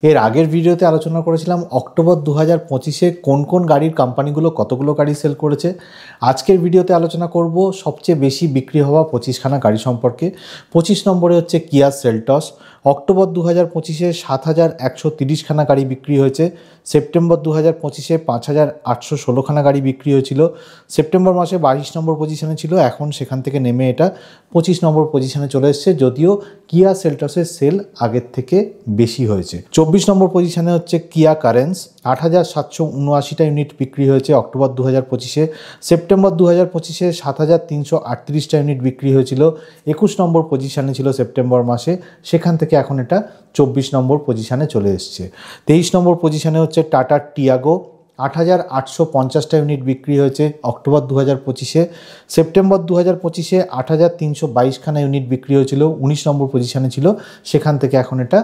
এর আগের ভিডিওতে আলোচনা করেছিলাম অক্টোবর 2025-এ কোন কোন গাড়ির কোম্পানিগুলো কতগুলো গাড়ি সেল করেছে। আজকের ভিডিওতে আলোচনা করব সবচেয়ে বেশি বিক্রি হওয়া 25খানা গাড়ি সম্পর্কে। 25 নম্বরে হচ্ছে কিয়া সেলটস। অক্টোবর 2025-এ 7130খানা গাড়ি বিক্রি হয়েছে। সেপ্টেম্বর 2025-এ 5816খানা গাড়ি বিক্রি হয়েছিল। সেপ্টেম্বর মাসে 22 নম্বর পজিশনে ছিল, এখন সেখান থেকে নেমে এটা 25 নম্বর পজিশনে চলে এসেছে, যদিও কিয়া সেলটসের সেল আগের থেকে বেশি হয়েছে। 24 নম্বর পজিশনে হচ্ছে কিয়া কারেন্স। 8779টা ইউনিট বিক্রি হয়েছে অক্টোবর 2025-এ। সেপ্টেম্বর 2025-এ 7338টা ইউনিট বিক্রি হয়েছিল। 21 নম্বর পজিশনে ছিল সেপ্টেম্বর মাসে, সেখান থেকে এখন এটা 24 নম্বর পজিশনে চলে এসছে। 23 নম্বর পজিশনে হচ্ছে টাটা টিয়াগো। 8850টা ইউনিট বিক্রি হয়েছে অক্টোবর 2025-এ। সেপ্টেম্বর 2025-এ 8322খানা ইউনিট বিক্রি হয়েছিল, 19 নম্বর পজিশনে ছিল, সেখান থেকে এখন এটা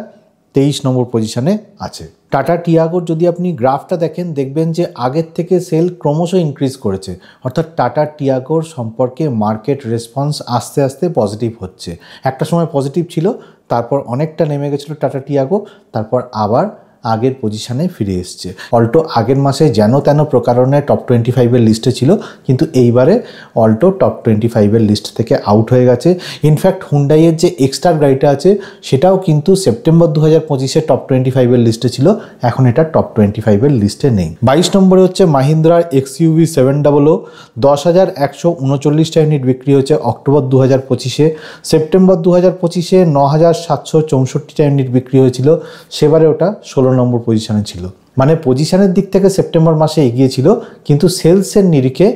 23 নম্বর পজিশনে আছে। টাটা টিয়াগোর যদি আপনি গ্রাফটা দেখেন, দেখবেন যে আগের থেকে সেল ক্রমশ ইনক্রিজ করেছে, অর্থাৎ টাটা টিয়াগোর সম্পর্কে মার্কেট রেসপন্স আস্তে আস্তে পজিটিভ হচ্ছে। একটা সময় পজিটিভ ছিল, তারপর অনেকটা নেমে গেছিলো টাটা টিয়াগো, তারপর আবার আগের পজিশনে ফিরে এসছে। অল্টো আগের মাসে যেন তেন প্রকারণে টপ 25-এর লিস্টে ছিল, কিন্তু এইবারে অল্টো টপ 25-এর লিস্ট থেকে আউট হয়ে গেছে। ইনফ্যাক্ট হুন্ডাইয়ের যে এক্সটার গাড়িটা আছে সেটাও কিন্তু সেপ্টেম্বর 2025-এ টপ 25-এর লিস্টে ছিল, এখন এটা টপ 25-এর লিস্টে নেই। 22 নম্বরে হচ্ছে মাহিন্দ্রার XUV 700। 10,139টা ইউনিট বিক্রি হয়েছে অক্টোবর 2025-এ। সেপ্টেম্বর 2025-এ 9764টা ইউনিট বিক্রি হয়েছিল, সেবারে ওটা 16 নম্বর পজিশনে ছিল। মানে পজিশনের দিক থেকে সেপ্টেম্বর মাসে এগিয়ে ছিল, কিন্তু সেলসের নিরিখে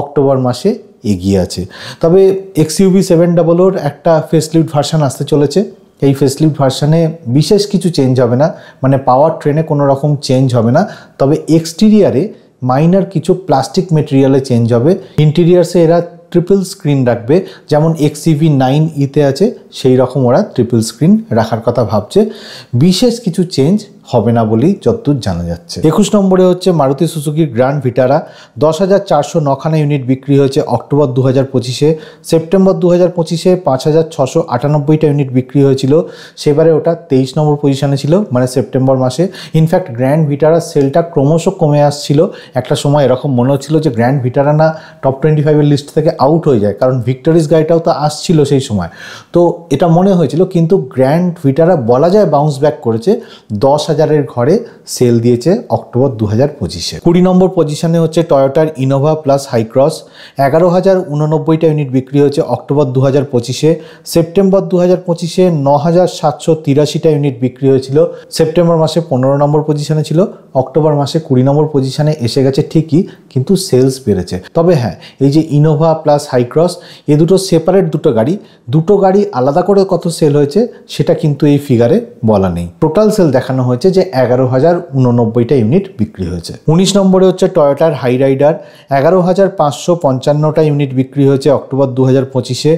অক্টোবর মাসে এগিয়ে আছে। তবে XUV 700-র একটা ফেসলিফট ভার্সান আসতে চলেছে। এই ফেসলিফট ভার্সানে বিশেষ কিছু চেঞ্জ হবে না, মানে পাওয়ার ট্রেনে কোনো রকম চেঞ্জ হবে না, তবে এক্সটিরিয়ারে মাইনার কিছু প্লাস্টিক মেটেরিয়ালে চেঞ্জ হবে। ইন্টেরিয়ার্সে এরা ট্রিপল স্ক্রিন রাখবে, যেমন XUV 9e-তে আছে সেই রকম ওরা ট্রিপল স্ক্রিন রাখার কথা ভাবছে। বিশেষ কিছু চেঞ্জ হবে না বলেই যতদূর জানা যাচ্ছে। 21 নম্বরে হচ্ছে মারুতি সুজুকির গ্র্যান্ড ভিটারা। 10,409খানা ইউনিট বিক্রি হয়েছে অক্টোবর 2025-এ। সেপ্টেম্বর 2025-এ 5,698টা ইউনিট বিক্রি হয়েছিল, সেবারে ওটা 23 নম্বর পজিশনে ছিল, মানে সেপ্টেম্বর মাসে। ইনফ্যাক্ট গ্র্যান্ড ভিটারার সেলটা ক্রমশ কমে আসছিল। একটা সময় এরকম মনে হচ্ছিল যে গ্র্যান্ড ভিটারা না টপ 25-এর লিস্ট থেকে আউট হয়ে যায়, কারণ ভিক্টোরিস গাড়িটাও তো আসছিল সেই সময়, তো এটা মনে হয়েছিল। কিন্তু গ্র্যান্ড ভিটারা বলা যায় বাউন্স ব্যাক করেছে, 10,000-এর ঘরে সেল দিয়েছে অক্টোবর 2025-এ। 20 নম্বর পজিশনে হচ্ছে টয়োটার ইনোভা প্লাস হাইক্রস। 11,089টা ইউনিট বিক্রি হয়েছে অক্টোবর 2025-এ। সেপ্টেম্বর 2025-এ 9,783টা ইউনিট বিক্রি হয়েছিল, সেপ্টেম্বর মাসে 15 নম্বর পজিশনে ছিল, অক্টোবর মাসে 20 নম্বর পজিশনে এসে গেছে ঠিকই, কিন্তু সেলস বেড়েছে। তবে হ্যাঁ, এই যে ইনোভা প্লাস হাইক্রস, এ দুটো সেপারেট দুটো গাড়ি আলাদা করে কত সেল হয়েছে সেটা কিন্তু এই ফিগারে বলা নেই। টোটাল সেল দেখানো হয়েছে যে 11,089টা ইউনিট বিক্রি হয়েছে। 19 নম্বরে হচ্ছে টয়োটার হাই রাইডার। 11,555টা ইউনিট বিক্রি হয়েছে অক্টোবর 2025-এ।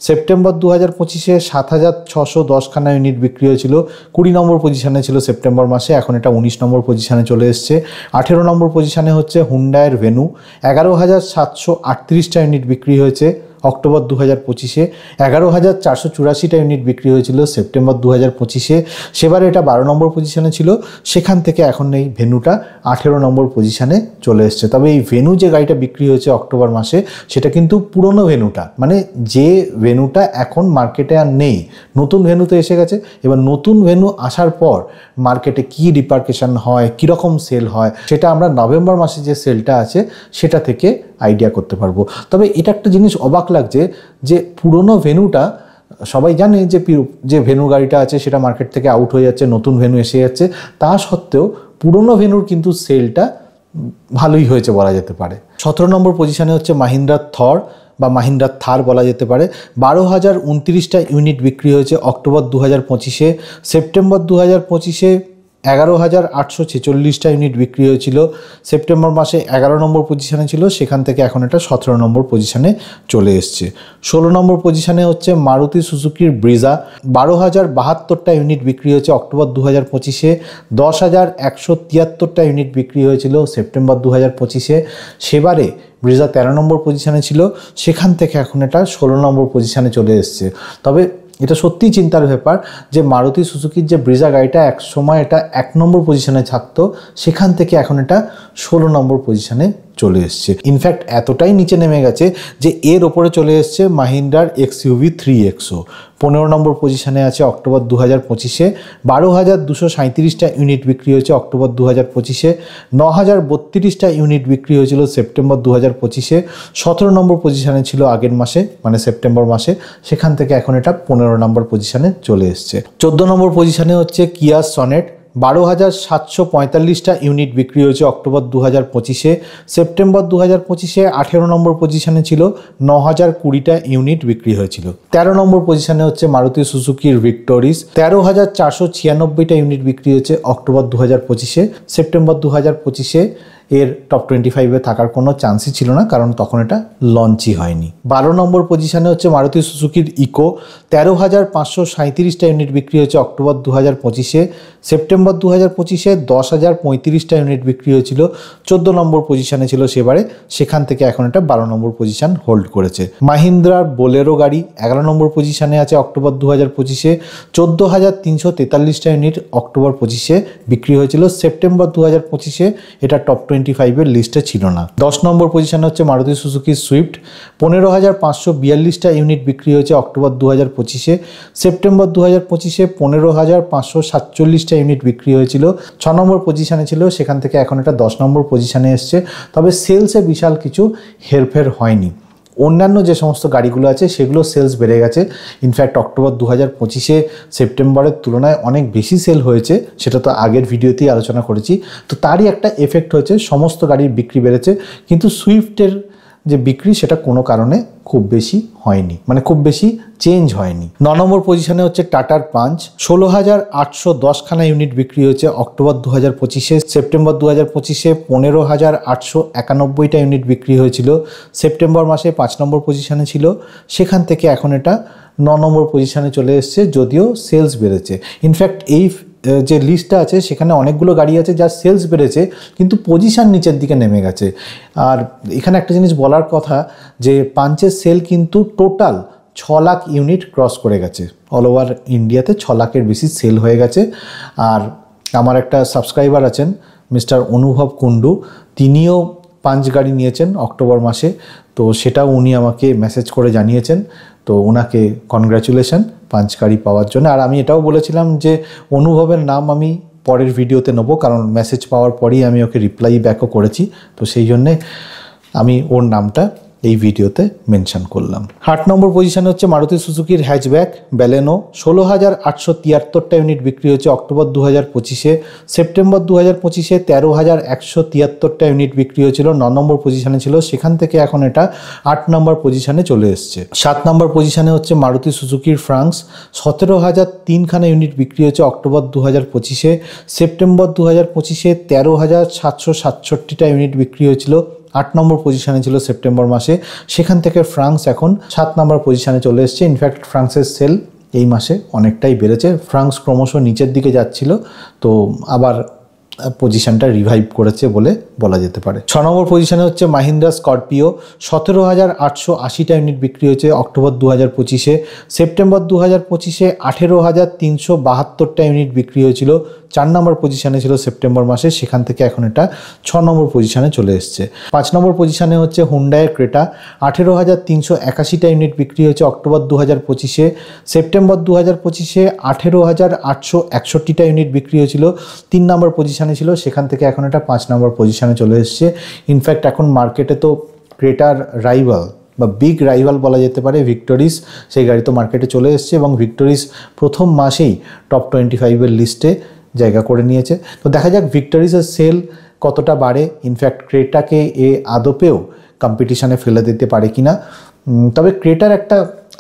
সেপ্টেম্বর 2025-এ 7,610খানা ইউনিট বিক্রি হয়েছিল, 20 নম্বর পজিশনে ছিল সেপ্টেম্বর মাসে, এখন এটা 19 নম্বর পজিশনে চলে এসছে। 18 নম্বর পজিশনে হচ্ছে হুন্ডাইয়ের ভেনু। 11,738টা ইউনিট বিক্রি হয়েছে অক্টোবর 2025-এ। 11,484টা ইউনিট বিক্রি হয়েছিল সেপ্টেম্বর 2025-এ, সেবারে এটা 12 নম্বর পজিশনে ছিল, সেখান থেকে এখন এই ভেনুটা 18 নম্বর পজিশনে চলে এসছে। তবে এই ভেনু যে গাড়িটা বিক্রি হয়েছে অক্টোবর মাসে, সেটা কিন্তু পুরনো ভেনুটা, মানে যে ভেনুটা এখন মার্কেটে আর নেই, নতুন ভেনুতে এসে গেছে। এবার নতুন ভেনু আসার পর মার্কেটে কী রিপারকেশন হয়, কীরকম সেল হয়, সেটা আমরা নভেম্বর মাসে যে সেলটা আছে সেটা থেকে আইডিয়া করতে পারবো। তবে এটা একটা জিনিস অবাক লাগছে যে পুরনো ভেনুটা, সবাই জানে যে ভেনু গাড়িটা আছে সেটা মার্কেট থেকে আউট হয়ে যাচ্ছে, নতুন ভেনু এসে যাচ্ছে, তা সত্ত্বেও পুরনো ভেনুর কিন্তু সেলটা ভালোই হয়েছে বলা যেতে পারে। 17 নম্বর পজিশনে হচ্ছে মাহিন্দ্রা থর বা মাহিন্দ্রা থার বলা যেতে পারে। 12,029টা ইউনিট বিক্রি হয়েছে অক্টোবর 2025-এ। সেপ্টেম্বর 2025-এ 11,846টা ইউনিট বিক্রি হয়েছিল, সেপ্টেম্বর মাসে 11 নম্বর পজিশনে ছিল, সেখান থেকে এখন এটা 17 নম্বর পজিশনে চলে এসছে। 16 নম্বর পজিশনে হচ্ছে মারুতি সুজুকির ব্রিজা। 12,072টা ইউনিট বিক্রি হয়েছে অক্টোবর 2025-এ। 10,173টা ইউনিট বিক্রি হয়েছিল সেপ্টেম্বর 2025-এ, সেবারে ব্রিজা 13 নম্বর পজিশনে ছিল, সেখান থেকে এখন এটা 16 নম্বর পজিশনে চলে এসছে। তবে এটা সত্যিই চিন্তার ব্যাপার যে মারুতি সুজুকির যে ব্রিজা গাড়িটা এক সময় এটা 1 নম্বর পজিশনে থাকতো, সেখান থেকে এখন এটা 16 নম্বর পজিশনে চলে এসছে। ইনফ্যাক্ট এতটাই নিচে নেমে গেছে যে এর ওপরে চলে এসছে মাহিন্দ্রার XUV 3XO। 15 নম্বর পজিশনে আছে অক্টোবর 2025-এ। 12,237টা ইউনিট বিক্রি হয়েছে অক্টোবর 2025-এ। 9,032টা ইউনিট বিক্রি হয়েছিল সেপ্টেম্বর 2025-এ। 17 নম্বর পজিশনে ছিল আগের মাসে, মানে সেপ্টেম্বর মাসে, সেখান থেকে এখন এটা 15 নম্বর পজিশনে চলে এসছে। 14 নম্বর পজিশনে হচ্ছে কিয়া সনেট। 12,745টা ইউনিট বিক্রি হয়েছে অক্টোবর 2025-এ। সেপ্টেম্বর 2025-এ 18 নম্বর পজিশনে ছিল, 9,020টা ইউনিট বিক্রি হয়েছিল। 13 নম্বর পজিশনে হচ্ছে মারুতি সুজুকির ভিক্টোরিস। 13,496টা ইউনিট বিক্রি হয়েছে অক্টোবর 2025-এ। সেপ্টেম্বর 2025-এ এর টপ 25-এ থাকার কোনো চান্সই ছিল না, কারণ তখন এটা লঞ্চই হয়নি। 12 নম্বর পজিশনে হচ্ছে মারুতি সুজুকির ইকো। 13,537টা ইউনিট বিক্রি হয়েছে অক্টোবর 2025-এ। সেপ্টেম্বর 2025-এ 10,035টা ইউনিট বিক্রি হয়েছিল। 14 নম্বর পজিশনে ছিল সেবারে, সেখান থেকে এখন এটা 12 নম্বর পজিশন হোল্ড করেছে। মাহিন্দ্রার বোলেরো গাড়ি 11 নম্বর পজিশনে আছে অক্টোবর 2025-এ। 14,343টা ইউনিট অক্টোবর 25-এ বিক্রি হয়েছিল। সেপ্টেম্বর 2025-এ এটা টপ 25-এর লিস্টে ছিল না। 10 নম্বর পজিশনে হচ্ছে মারুতি সুজুকি সুইফট। 15,542টা ইউনিট বিক্রি হয়েছে অক্টোবর 2025-এ। সেপ্টেম্বর 2025-এ 15,547টা ইউনিট বিক্রি হয়েছিল। 6 নম্বর পজিশনে ছিল, সেখান থেকে এখন এটা 10 নম্বর পজিশনে এসছে। তবে সেলসে বিশাল কিছু হেরফের হয়নি। অন্যান্য যে সমস্ত গাড়িগুলো আছে সেগুলো সেলস বেড়ে গেছে। ইনফ্যাক্ট অক্টোবর 2025-এ সেপ্টেম্বরের তুলনায় অনেক বেশি সেল হয়েছে, সেটা তো আগের ভিডিওতেই আলোচনা করেছি। তো তারই একটা এফেক্ট হয়েছে, সমস্ত গাড়ির বিক্রি বেড়েছে, কিন্তু সুইফটের যে বিক্রি সেটা কোনো কারণে খুব বেশি হয়নি, মানে খুব বেশি চেঞ্জ হয়নি। 9 নম্বর পজিশনে হচ্ছে টাটার পাঞ্চ। 16,810খানা ইউনিট বিক্রি হয়েছে অক্টোবর 2025-এ। সেপ্টেম্বর 2025-এ 15,891টা ইউনিট বিক্রি হয়েছিল। সেপ্টেম্বর মাসে 5 নম্বর পজিশনে ছিল, সেখান থেকে এখন এটা 9 নম্বর পজিশনে চলে এসছে, যদিও সেলস বেড়েছে। ইনফ্যাক্ট এই যে লিস্টটা আছে সেখানে অনেকগুলো গাড়ি আছে যার সেলস বেড়েছে কিন্তু পজিশন নিচের দিকে নেমে গেছে। আর এখানে একটা জিনিস বলার কথা যে পাঞ্চের সেল কিন্তু টোটাল 6 লাখ ইউনিট ক্রস করে গেছে। অল ওভার ইন্ডিয়াতে 6 লাখের বেশি সেল হয়ে গেছে। আর আমার একটা সাবস্ক্রাইবার আছেন মিস্টার অনুভব কুন্ডু, তিনিও পাঞ্চ গাড়ি নিয়েছেন অক্টোবর মাসে, তো সেটাও উনি আমাকে মেসেজ করে জানিয়েছেন। তো ওনাকে কনগ্র্যাচুলেশন পাঞ্চ গাড়ি পাওয়ার জন্য। আর আমি এটাও বলেছিলাম যে অনুভবের নাম আমি পরের ভিডিওতে নেব, কারণ মেসেজ পাওয়ার পরেই আমি ওকে রিপ্লাই ব্যাকও করেছি, তো সেই জন্যে আমি ওর নামটা এই ভিডিওতে মেনশন করলাম। 8 নম্বর পজিশনে হচ্ছে মারুতি সুজুকির হ্যাচব্যাক ব্যালেনো। 16,873টা ইউনিট বিক্রি হয়েছে অক্টোবর 2025-এ। সেপ্টেম্বর 2025-এ 13,173টা ইউনিট বিক্রি হয়েছিল, 9 নম্বর পজিশনে ছিল, সেখান থেকে এখন এটা 8 নম্বর পজিশনে চলে এসছে। 7 নম্বর পজিশনে হচ্ছে মারুতি সুজুকির ফ্রাঙ্কস। 17,003খানা ইউনিট বিক্রি হয়েছে অক্টোবর 2025-এ। সেপ্টেম্বর 2025-এ 13,767টা ইউনিট বিক্রি হয়েছিল, 8 নম্বর পজিশনে ছিল সেপ্টেম্বর মাসে, সেখান থেকে ফ্রাঙ্কস এখন 7 নম্বর পজিশনে চলে এসছে। ইনফ্যাক্ট ফ্রাঙ্কসের সেল এই মাসে অনেকটাই বেড়েছে। ফ্রাঙ্কস ক্রমশ নিচের দিকে যাচ্ছিল, তো আবার পজিশনটা রিভাইভ করেছে বলে বলা যেতে পারে। 6 নম্বর পজিশনে হচ্ছে মাহিন্দ্রা স্করপিও। 17,880টা ইউনিট বিক্রি হয়েছে অক্টোবর 2025-এ। সেপ্টেম্বর 2025-এ 18,372টা ইউনিট বিক্রি হয়েছিল, 4 নম্বর পজিশনে ছিল সেপ্টেম্বর মাসে, সেখান থেকে এখন এটা 6 নম্বর পজিশনে চলে এসছে। 5 নম্বর পজিশনে হচ্ছে হুন্ডাইয়ের ক্রেটা। 18,381টা ইউনিট বিক্রি হয়েছে অক্টোবর 2025-এ। সেপ্টেম্বর 2025-এ 18,861টা ইউনিট বিক্রি হয়েছিল, 3 নম্বর পজিশনে ছিল, সেখান থেকে এখন এটা 5 নম্বর পজিশনে চলে এসছে। ইনফ্যাক্ট এখন মার্কেটে তো ক্রেটার রাইভাল বা বিগ রাইভাল বলা যেতে পারে ভিক্টোরিস, সেই গাড়ি তো মার্কেটে চলে এসছে এবং ভিক্টোরিস প্রথম মাসেই টপ 25-এর লিস্টে জায়গা করে নিয়েছে। তো দেখা যাক ভিক্টোরিসের সেল কতটা বাড়ে, ইনফ্যাক্ট ক্রেটাকে আদপেও কম্পিটিশানে ফেলে দিতে পারে কিনা। তবে ক্রেটার একটা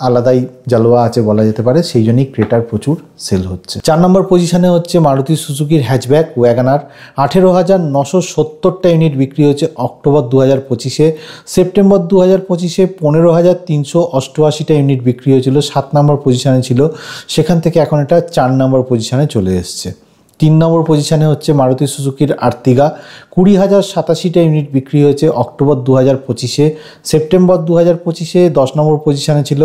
আলাদাই জালোয়া আছে বলা যেতে পারে, সেই জন্যই ক্রেটার প্রচুর সেল হচ্ছে। 4 নম্বর পজিশনে হচ্ছে মারুতি সুজুকির হ্যাচব্যাক ওয়াগনার। 18,970টা ইউনিট বিক্রি হয়েছে অক্টোবর 2025-এ। সেপ্টেম্বর 2025-এ 15,388টা ইউনিট বিক্রি হয়েছিল, 7 নম্বর পজিশনে ছিল, সেখান থেকে এখন এটা 4 নম্বর পজিশনে চলে এসছে। 3 নম্বর পজিশানে হচ্ছে মারুতি সুজুকির আর্টিগা, 20,087টা ইউনিট বিক্রি হয়েছে অক্টোবর 2025-এ। সেপ্টেম্বর 2025-এ 10 নম্বর পজিশানে ছিল,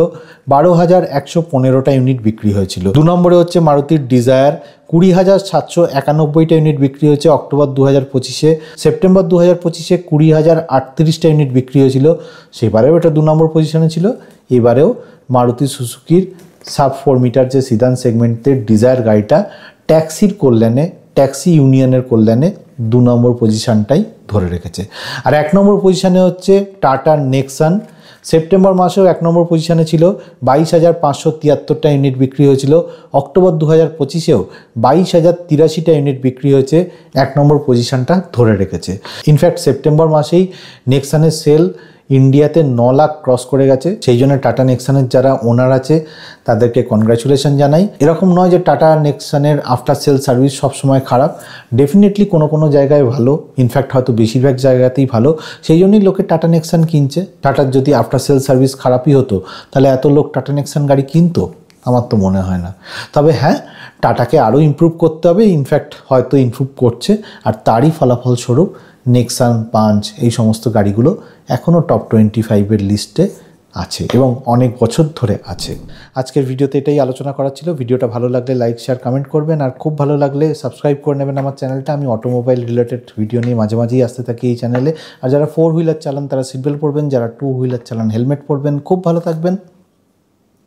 12,115টা ইউনিট বিক্রি হয়েছিল। 2 নম্বরে হচ্ছে মারুতির ডিজায়ার, 20,791টা ইউনিট বিক্রি হয়েছে অক্টোবর 2025-এ। সেপ্টেম্বর 2025-এ 20,038টা ইউনিট বিক্রি হয়েছিল, সেবারেও এটা 2 নম্বর পজিশনে ছিল। এবারেও মারুতি সুজুকির সাব 4 মিটার যে সিদান সেগমেন্টের ডিজায়ার গাড়িটা ট্যাক্সির কল্যাণে, ট্যাক্সি ইউনিয়নের কল্যাণে 2 নম্বর পজিশনটাই ধরে রেখেছে। আর 1 নম্বর পজিশনে হচ্ছে টাটা নেক্সন, সেপ্টেম্বর মাসেও 1 নম্বর পজিশনে ছিল, 22,573টা ইউনিট বিক্রি হয়েছিল। অক্টোবর 2025-এও 22,083টা ইউনিট বিক্রি হয়েছে, 1 নম্বর পজিশনটা ধরে রেখেছে। ইনফ্যাক্ট সেপ্টেম্বর মাসেই নেক্সনের সেল ইন্ডিয়াতে 9 লাখ ক্রস করে গেছে। সেই জন্য টাটা নেক্সনের যারা ওনার আছে তাদেরকে কনগ্র্যাচুলেশন জানাই। এরকম নয় যে টাটা নেক্সনের আফটার সেল সার্ভিস সবসময় খারাপ, ডেফিনেটলি কোনো জায়গায় ভালো, ইনফ্যাক্ট হয়তো বেশিরভাগ জায়গাতেই ভালো। সেই জন্যই লোকে টাটা নেক্সন কিনছে। টাটার যদি আফটার সেল সার্ভিস খারাপই হতো তাহলে এত লোক টাটা নেক্সন গাড়ি কিনতো? আমার তো মনে হয় না। তবে হ্যাঁ, টাটাকে আরও ইমপ্রুভ করতে হবে, ইনফ্যাক্ট হয়তো ইমপ্রুভ করছে, আর তারই ফলাফলস্বরূপ নেক্সান, পাঞ্চ এই সমস্ত গাড়িগুলো এখনও টপ 25-এর লিস্টে আছে এবং অনেক বছর ধরে আছে। আজকের ভিডিওতে এটাই আলোচনা করা ছিল। ভিডিওটা ভালো লাগলে লাইক, শেয়ার, কমেন্ট করবেন, আর খুব ভালো লাগলে সাবস্ক্রাইব করে নেবেন আমার চ্যানেলটা। আমি অটোমোবাইল রিলেটেড ভিডিও নিয়ে মাঝে মাঝেই আসতে থাকি এই চ্যানেলে। আর যারা 4 হুইলার চালান তারা সিট বেল্ট পরবেন, যারা 2 হুইলার চালান হেলমেট পরবেন। খুব ভালো থাকবেন।